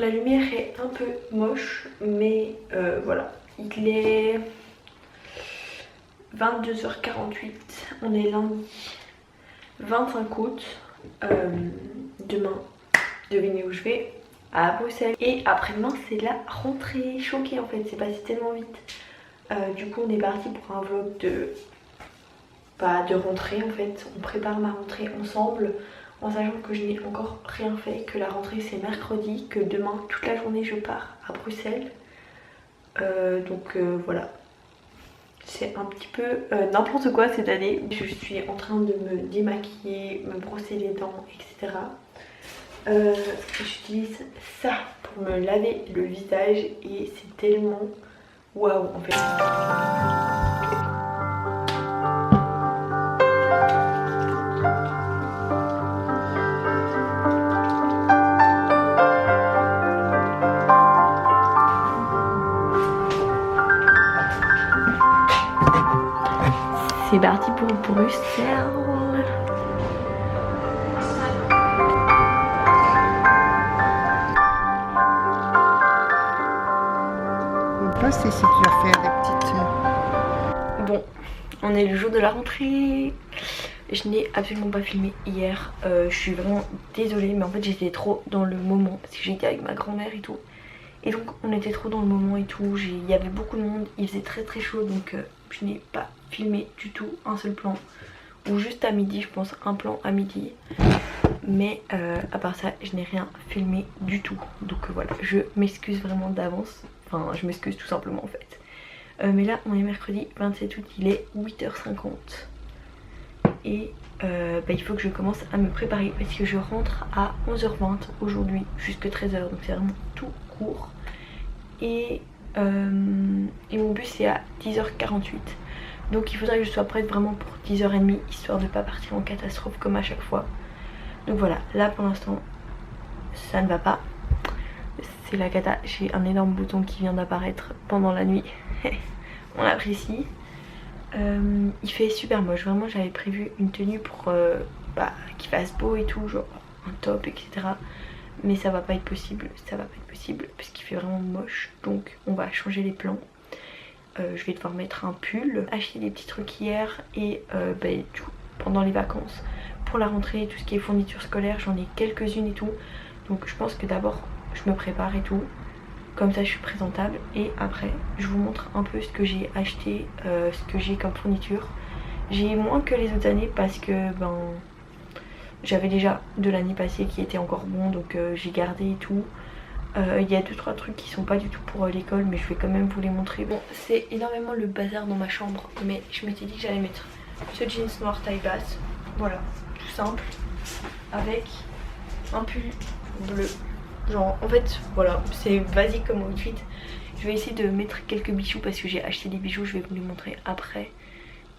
La lumière est un peu moche, mais voilà. Il est 22h48, on est lundi 25 août. Demain, devinez où je vais? À Bruxelles. Et après-demain, c'est la rentrée. Choquée en fait, c'est passé tellement vite. Du coup, on est parti pour un vlog de rentrée en fait. On prépare ma rentrée ensemble, en sachant que je n'ai encore rien fait, que la rentrée c'est mercredi, que demain toute la journée je pars à Bruxelles. Donc voilà. C'est un petit peu n'importe quoi cette année. Je suis en train de me démaquiller, me brosser les dents, etc. J'utilise ça pour me laver le visage et c'est tellement waouh en fait. C'est parti pour Bruxelles. C'est si tu vas faire des petites... Bon, on est le jour de la rentrée. Je n'ai absolument pas filmé hier. Je suis vraiment désolée, mais en fait j'étais trop dans le moment parce que j'étais avec ma grand-mère et tout. Et donc on était trop dans le moment et tout. Il y avait beaucoup de monde, il faisait très très chaud, donc je n'ai pas filmé du tout un seul plan. Ou juste à midi, je pense un plan à midi. Mais à part ça, je n'ai rien filmé du tout. Donc voilà, je m'excuse vraiment d'avance. Enfin, je m'excuse tout simplement en fait. Mais là, on est mercredi 27 août, il est 8h50. Et il faut que je commence à me préparer parce que je rentre à 11h20 aujourd'hui, jusque 13h. Donc c'est vraiment tout court. Et mon bus c'est à 10h48. Donc il faudrait que je sois prête vraiment pour 10h30, histoire de ne pas partir en catastrophe comme à chaque fois. Donc voilà, là pour l'instant, ça ne va pas. C'est la cata, j'ai un énorme bouton qui vient d'apparaître pendant la nuit. On apprécie. Il fait super moche, vraiment j'avais prévu une tenue pour qu'il fasse beau et tout, genre un top etc. Mais ça va pas être possible, parce qu'il fait vraiment moche. Donc on va changer les plans. Je vais devoir mettre un pull, acheter des petits trucs hier et tout, pendant les vacances pour la rentrée, tout ce qui est fourniture scolaire, j'en ai quelques-unes et tout. Donc je pense que d'abord je me prépare et tout, comme ça je suis présentable, et après je vous montre un peu ce que j'ai acheté, ce que j'ai comme fourniture. J'ai moins que les autres années parce que j'avais déjà de l'année passée qui était encore bon, donc j'ai gardé et tout. Il y a 2-3 trucs qui sont pas du tout pour l'école, mais je vais quand même vous les montrer. Bon, c'est énormément le bazar dans ma chambre, mais je m'étais dit que j'allais mettre ce jeans noir taille basse, voilà, tout simple, avec un pull bleu. Genre en fait voilà, c'est basique comme outfit. Je vais essayer de mettre quelques bijoux parce que j'ai acheté des bijoux, je vais vous les montrer après.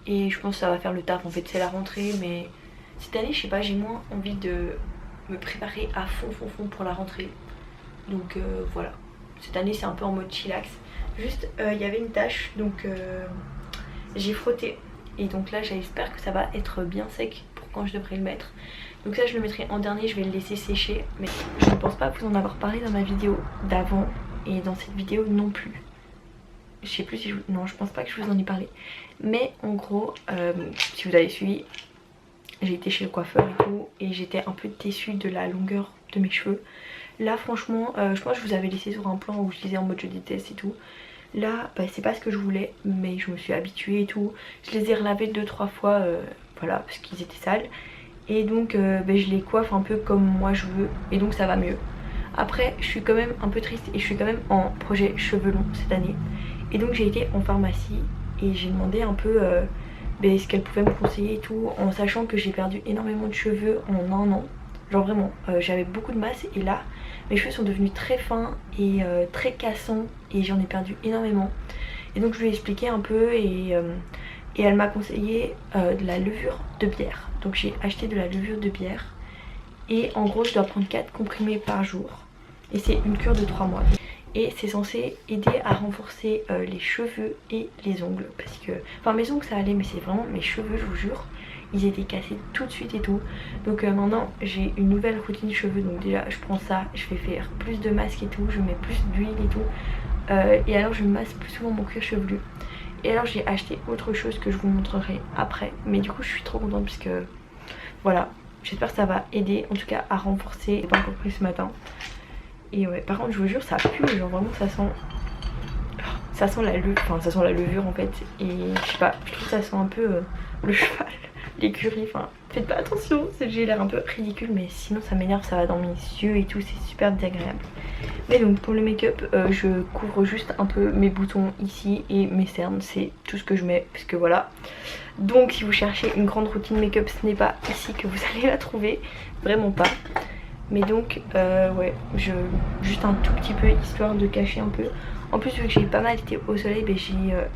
Et je pense que ça va faire le taf, en fait c'est la rentrée, mais cette année je sais pas, j'ai moins envie de me préparer à fond pour la rentrée. Donc voilà, cette année c'est un peu en mode chillax. Juste il y avait une tache, donc j'ai frotté. Et donc là j'espère que ça va être bien sec pour quand je devrais le mettre. Donc ça je le mettrai en dernier, je vais le laisser sécher. Mais je ne pense pas vous en avoir parlé dans ma vidéo d'avant et dans cette vidéo non plus. Je sais plus si je... Non, je pense pas que je vous en ai parlé. Mais en gros, si vous avez suivi, j'ai été chez le coiffeur et tout, et j'étais un peu déçue de la longueur de mes cheveux. Là franchement, je pense que je vous avais laissé sur un plan où je disais en mode je déteste et tout. Là c'est pas ce que je voulais, mais je me suis habituée et tout. Je les ai relavés 2-3 fois, voilà, parce qu'ils étaient sales. Et donc je les coiffe un peu comme moi je veux, et donc ça va mieux. Après je suis quand même un peu triste et je suis quand même en projet cheveux longs cette année. Et donc j'ai été en pharmacie et j'ai demandé un peu ce qu'elle pouvait me conseiller et tout, en sachant que j'ai perdu énormément de cheveux en un an. Genre vraiment, j'avais beaucoup de masse et là mes cheveux sont devenus très fins et très cassants et j'en ai perdu énormément. Et donc je lui ai expliqué un peu et elle m'a conseillé de la levure de bière. Donc j'ai acheté de la levure de bière et en gros je dois prendre 4 comprimés par jour. Et c'est une cure de 3 mois. et c'est censé aider à renforcer les cheveux et les ongles, parce que enfin mes ongles ça allait, mais c'est vraiment mes cheveux, je vous jure, ils étaient cassés tout de suite et tout. Donc maintenant j'ai une nouvelle routine cheveux. Donc déjà je prends ça, je vais faire plus de masques et tout, je mets plus d'huile et tout, et alors je masse plus souvent mon cuir chevelu. Et alors j'ai acheté autre chose que je vous montrerai après, mais du coup je suis trop contente puisque voilà, j'espère que ça va aider en tout cas à renforcer. J'ai pas encore pris ce matin. Et ouais, par contre je vous jure ça pue, genre vraiment ça sent la levure, enfin ça sent la levure en fait. Et je sais pas, je trouve que ça sent un peu le cheval, l'écurie, enfin faites pas attention, j'ai l'air un peu ridicule, mais sinon ça m'énerve, ça va dans mes yeux et tout, c'est super désagréable. Mais donc pour le make-up, je couvre juste un peu mes boutons ici et mes cernes, c'est tout ce que je mets, parce que voilà. Donc si vous cherchez une grande routine make-up, ce n'est pas ici que vous allez la trouver, vraiment pas. Mais donc ouais, juste un tout petit peu histoire de cacher un peu. En plus vu que j'ai pas mal été au soleil, ben, j'ai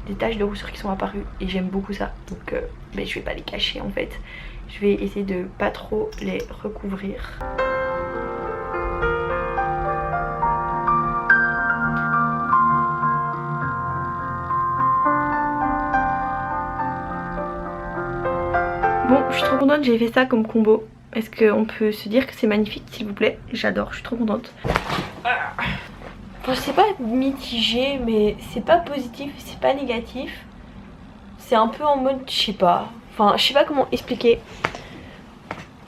des taches de rousseur qui sont apparues et j'aime beaucoup ça. Donc ben, je vais pas les cacher en fait. Je vais essayer de pas trop les recouvrir. Bon, je suis trop contente, j'ai fait ça comme combo. Est-ce qu'on peut se dire que c'est magnifique s'il vous plaît? J'adore, je suis trop contente. Enfin, je sais pas mitigé, mais c'est pas positif, c'est pas négatif. C'est un peu en mode, je sais pas. Enfin, je sais pas comment expliquer.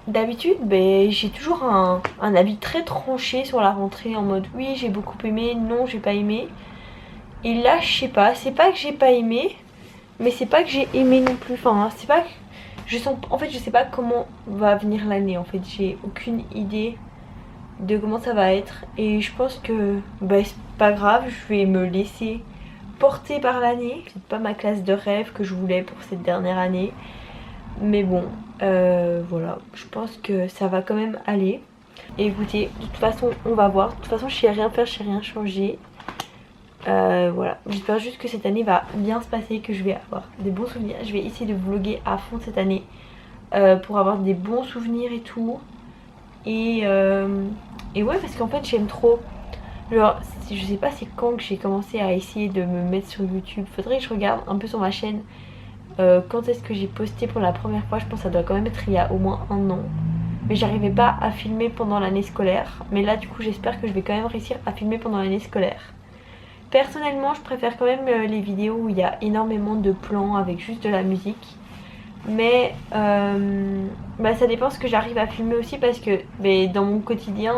D'habitude, ben, j'ai toujours un avis très tranché sur la rentrée, en mode oui j'ai beaucoup aimé, non j'ai pas aimé. Et là je sais pas, c'est pas que j'ai pas aimé, mais c'est pas que j'ai aimé non plus. Enfin c'est pas que en fait je sais pas comment va venir l'année, en fait j'ai aucune idée de comment ça va être. Et je pense que bah, c'est pas grave, je vais me laisser porter par l'année. C'est pas ma classe de rêve que je voulais pour cette dernière année, mais bon voilà, je pense que ça va quand même aller. Et écoutez, de toute façon on va voir, de toute façon je sais rien faire, je sais rien changer. Voilà, j'espère juste que cette année va bien se passer, que je vais avoir des bons souvenirs. Je vais essayer de vlogger à fond cette année pour avoir des bons souvenirs et tout. Et ouais, parce qu'en fait j'aime trop. Genre, je sais pas c'est quand que j'ai commencé à essayer de me mettre sur YouTube. Faudrait que je regarde un peu sur ma chaîne quand est-ce que j'ai posté pour la première fois. Je pense que ça doit quand même être il y a au moins un an. Mais j'arrivais pas à filmer pendant l'année scolaire. Mais là du coup j'espère que je vais quand même réussir à filmer pendant l'année scolaire. Personnellement je préfère quand même les vidéos où il y a énormément de plans avec juste de la musique. Mais bah, ça dépend ce que j'arrive à filmer aussi, parce que dans mon quotidien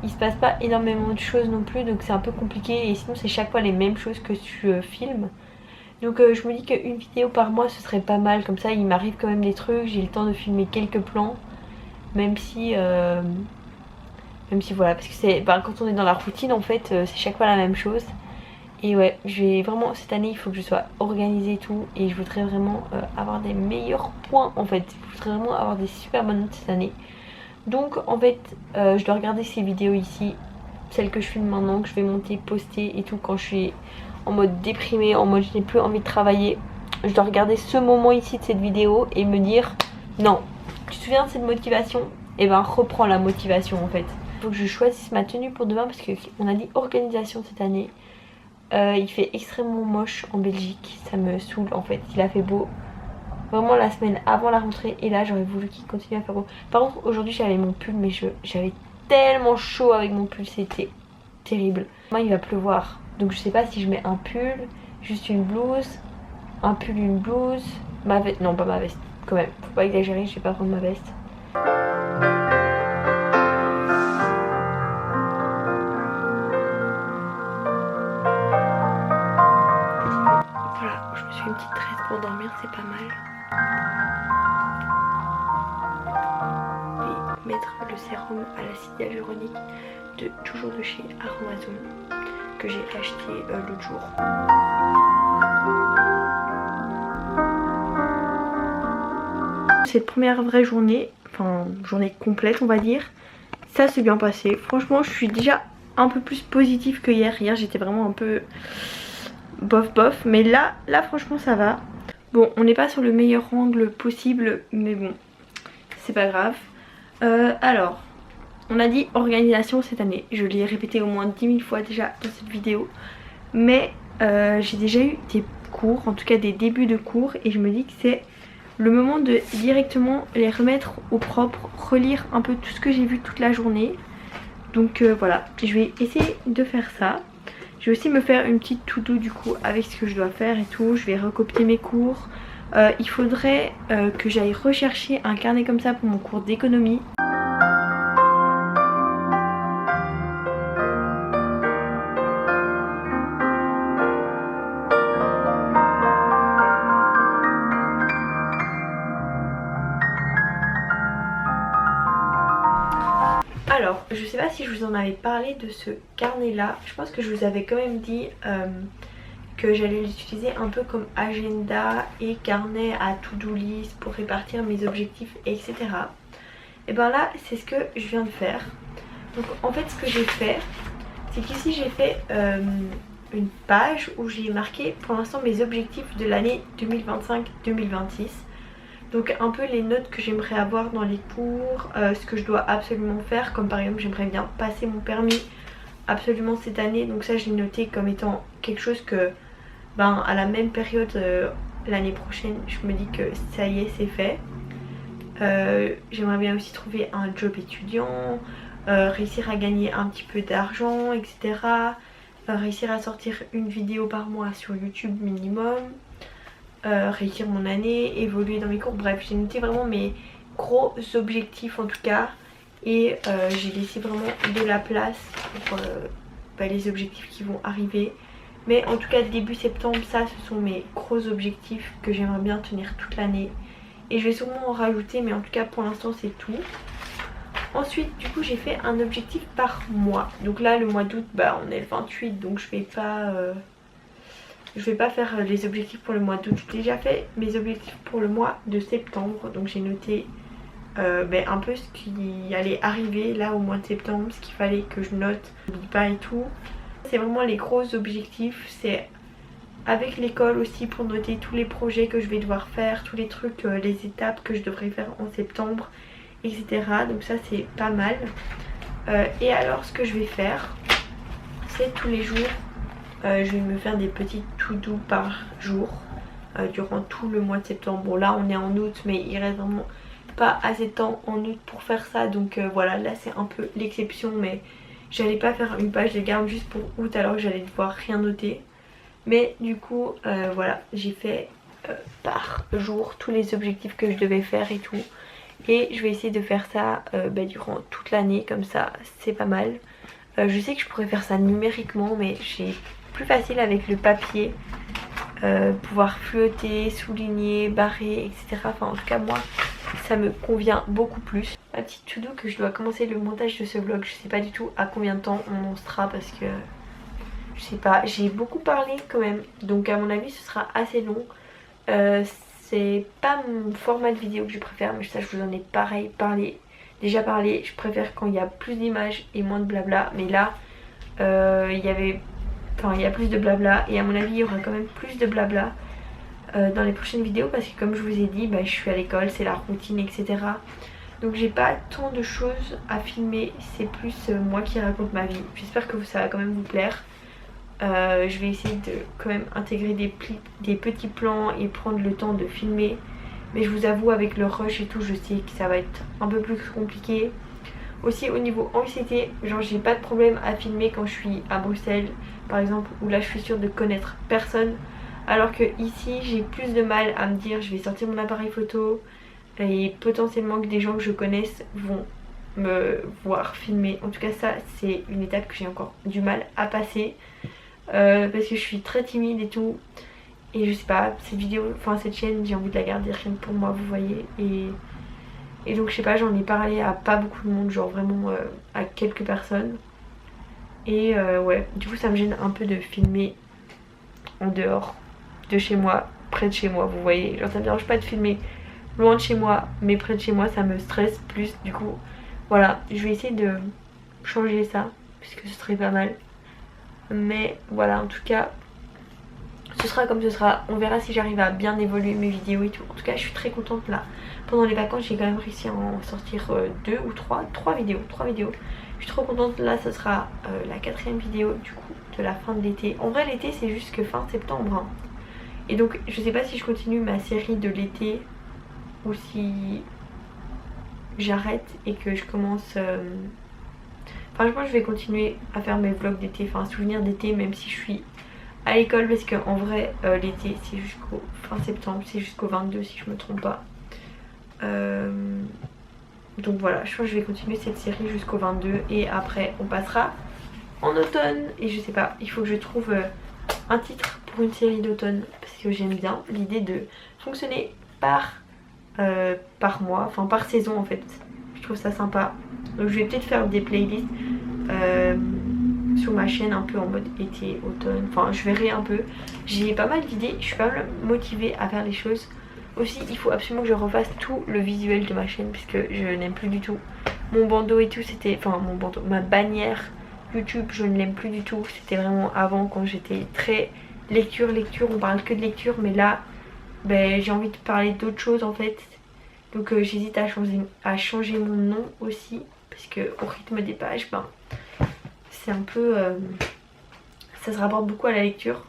il se passe pas énormément de choses non plus, donc c'est un peu compliqué. Et sinon c'est chaque fois les mêmes choses que tu filmes. Donc je me dis qu'une vidéo par mois ce serait pas mal, comme ça il m'arrive quand même des trucs, j'ai le temps de filmer quelques plans. Même si voilà, parce que c'est quand on est dans la routine en fait c'est chaque fois la même chose. Et ouais, je vais vraiment, cette année il faut que je sois organisée et tout. Et je voudrais vraiment avoir des meilleurs points en fait. Je voudrais vraiment avoir des super bonnes notes cette année. Donc en fait je dois regarder ces vidéos ici, celles que je filme maintenant, que je vais monter, poster et tout quand je suis en mode déprimée, en mode je n'ai plus envie de travailler. Je dois regarder ce moment ici de cette vidéo et me dire non, tu te souviens de cette motivation? Et ben reprends la motivation en fait. Il faut que je choisisse ma tenue pour demain, parce qu'on a dit organisation cette année. Il fait extrêmement moche en Belgique, ça me saoule en fait. Il a fait beau vraiment la semaine avant la rentrée, et là j'aurais voulu qu'il continue à faire beau. Par contre aujourd'hui j'avais mon pull, mais j'avais tellement chaud avec mon pull, c'était terrible. Moi il va pleuvoir, donc je sais pas si je mets un pull, juste une blouse, un pull, une blouse, ma veste, non pas ma veste quand même, faut pas exagérer, je vais pas prendre ma veste. Voilà, je me suis fait une petite tresse pour dormir, c'est pas mal. Et mettre le sérum à l'acide hyaluronique de toujours de chez Aromazone que j'ai acheté l'autre jour. Cette première vraie journée, enfin journée complète on va dire, ça s'est bien passé. Franchement je suis déjà un peu plus positive que hier. Hier j'étais vraiment un peu bof bof, mais là franchement ça va. Bon, on n'est pas sur le meilleur angle possible, mais bon, c'est pas grave. Alors, On a dit organisation cette année, je l'ai répété au moins 10 000 fois déjà dans cette vidéo. Mais j'ai déjà eu des cours, en tout cas des débuts de cours, et je me dis que c'est le moment de directement les remettre au propre, relire un peu tout ce que j'ai vu toute la journée. Donc voilà, je vais essayer de faire ça. Je vais aussi me faire une petite to-do du coup avec ce que je dois faire et tout. Je vais recopier mes cours. Il faudrait que j'aille rechercher un carnet comme ça pour mon cours d'économie. Alors, je sais pas si je vous en avais parlé de ce carnet là. Je pense que je vous avais quand même dit que j'allais l'utiliser un peu comme agenda et carnet à to-do list pour répartir mes objectifs, etc. Et ben là, c'est ce que je viens de faire. Donc en fait, ce que j'ai fait, c'est qu'ici j'ai fait une page où j'ai marqué pour l'instant mes objectifs de l'année 2025-2026. Donc un peu les notes que j'aimerais avoir dans les cours, ce que je dois absolument faire, comme par exemple j'aimerais bien passer mon permis absolument cette année. Donc ça je l'ai noté comme étant quelque chose que à la même période l'année prochaine je me dis que ça y est, c'est fait. J'aimerais bien aussi trouver un job étudiant, réussir à gagner un petit peu d'argent, etc. Réussir à sortir une vidéo par mois sur YouTube minimum. Réussir mon année, évoluer dans mes cours, bref j'ai noté vraiment mes gros objectifs en tout cas, et j'ai laissé vraiment de la place pour les objectifs qui vont arriver. Mais en tout cas début septembre, ça ce sont mes gros objectifs que j'aimerais bien tenir toute l'année, et je vais sûrement en rajouter, mais en tout cas pour l'instant c'est tout. Ensuite du coup j'ai fait un objectif par mois. Donc là le mois d'août on est le 28, donc je vais pas faire les objectifs pour le mois d'août. J'ai déjà fait mes objectifs pour le mois de septembre. Donc j'ai noté un peu ce qui allait arriver là au mois de septembre, ce qu'il fallait que je note, n'oublie pas et tout. C'est vraiment les gros objectifs. C'est avec l'école aussi pour noter tous les projets que je vais devoir faire, tous les trucs, les étapes que je devrais faire en septembre, etc. Donc ça c'est pas mal. Et alors ce que je vais faire, c'est tous les jours je vais me faire des petits to-do par jour durant tout le mois de septembre. Bon là on est en août, mais il reste vraiment pas assez de temps en août pour faire ça. Donc voilà, là c'est un peu l'exception, mais j'allais pas faire une page de garde juste pour août alors que j'allais devoir rien noter. Mais du coup voilà, j'ai fait par jour tous les objectifs que je devais faire et tout. Et je vais essayer de faire ça durant toute l'année, comme ça c'est pas mal. Je sais que je pourrais faire ça numériquement, mais j'ai plus facile avec le papier, pouvoir feuilleter, souligner, barrer, etc. Enfin en tout cas moi ça me convient beaucoup plus. Ma petite to-do que je dois commencer le montage de ce vlog. Je sais pas du tout à combien de temps on en sera parce que je sais pas, j'ai beaucoup parlé quand même, donc à mon avis ce sera assez long. C'est pas mon format de vidéo que je préfère, mais ça je vous en ai déjà parlé. Je préfère quand il y a plus d'images et moins de blabla, mais là il y a plus de blabla, et à mon avis il y aura quand même plus de blabla dans les prochaines vidéos, parce que comme je vous ai dit je suis à l'école, c'est la routine, etc. Donc j'ai pas tant de choses à filmer, c'est plus moi qui raconte ma vie. J'espère que ça va quand même vous plaire. Je vais essayer de quand même intégrer des petits plans et prendre le temps de filmer, mais je vous avoue avec le rush et tout je sais que ça va être un peu plus compliqué. Aussi au niveau anxiété, genre j'ai pas de problème à filmer quand je suis à Bruxelles par exemple, où là je suis sûre de connaître personne, alors que ici j'ai plus de mal à me dire je vais sortir mon appareil photo et potentiellement que des gens que je connaisse vont me voir filmer. En tout cas ça c'est une étape que j'ai encore du mal à passer parce que je suis très timide et tout, et je sais pas, cette chaîne j'ai envie de la garder rien que pour moi, vous voyez, et donc je sais pas, j'en ai parlé à pas beaucoup de monde, genre vraiment à quelques personnes, et ouais du coup ça me gêne un peu de filmer en dehors de chez moi, près de chez moi, vous voyez, genre ça me dérange pas de filmer loin de chez moi, mais près de chez moi ça me stresse plus. Du coup voilà, je vais essayer de changer ça puisque ce serait pas mal. Mais voilà, en tout cas ce sera comme ce sera. On verra si j'arrive à bien évoluer mes vidéos et tout. En tout cas je suis très contente là. Pendant les vacances j'ai quand même réussi à en sortir 2 ou 3 vidéos. Je suis trop contente. Là ce sera la 4e vidéo du coup de la fin de l'été. En vrai l'été c'est jusque fin septembre hein. Et donc je sais pas si je continue ma série de l'été ou si j'arrête et que je commence... Enfin je pense que je vais continuer à faire mes vlogs d'été, enfin souvenirs d'été même si je suis à l'école, parce qu'en vrai l'été c'est jusqu'au fin septembre, c'est jusqu'au 22 si je me trompe pas. Donc voilà, je pense que je vais continuer cette série jusqu'au 22 et après on passera en automne. Et je sais pas, il faut que je trouve un titre pour une série d'automne parce que j'aime bien l'idée de fonctionner par mois, enfin par saison en fait. Je trouve ça sympa. Donc je vais peut-être faire des playlists sur ma chaîne un peu en mode été, automne, enfin je verrai un peu. J'ai pas mal d'idées, je suis pas mal motivée à faire les choses. Aussi il faut absolument que je refasse tout le visuel de ma chaîne puisque je n'aime plus du tout. Mon bandeau et tout c'était, enfin mon bandeau, ma bannière YouTube je ne l'aime plus du tout. C'était vraiment avant quand j'étais très lecture, on parle que de lecture, mais là ben, j'ai envie de parler d'autres choses en fait. Donc j'hésite à changer mon nom aussi parce que au rythme des pages ben c'est un peu ça se rapporte beaucoup à la lecture.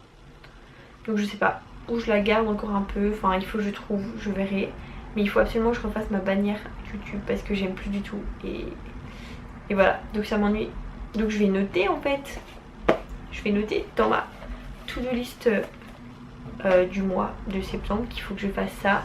Donc je sais pas où je la garde encore un peu, enfin il faut que je trouve, je verrai. Mais il faut absolument que je refasse ma bannière YouTube parce que j'aime plus du tout et voilà, donc ça m'ennuie. Donc je vais noter en fait, je vais noter dans ma to-do list du mois de septembre qu'il faut que je fasse ça.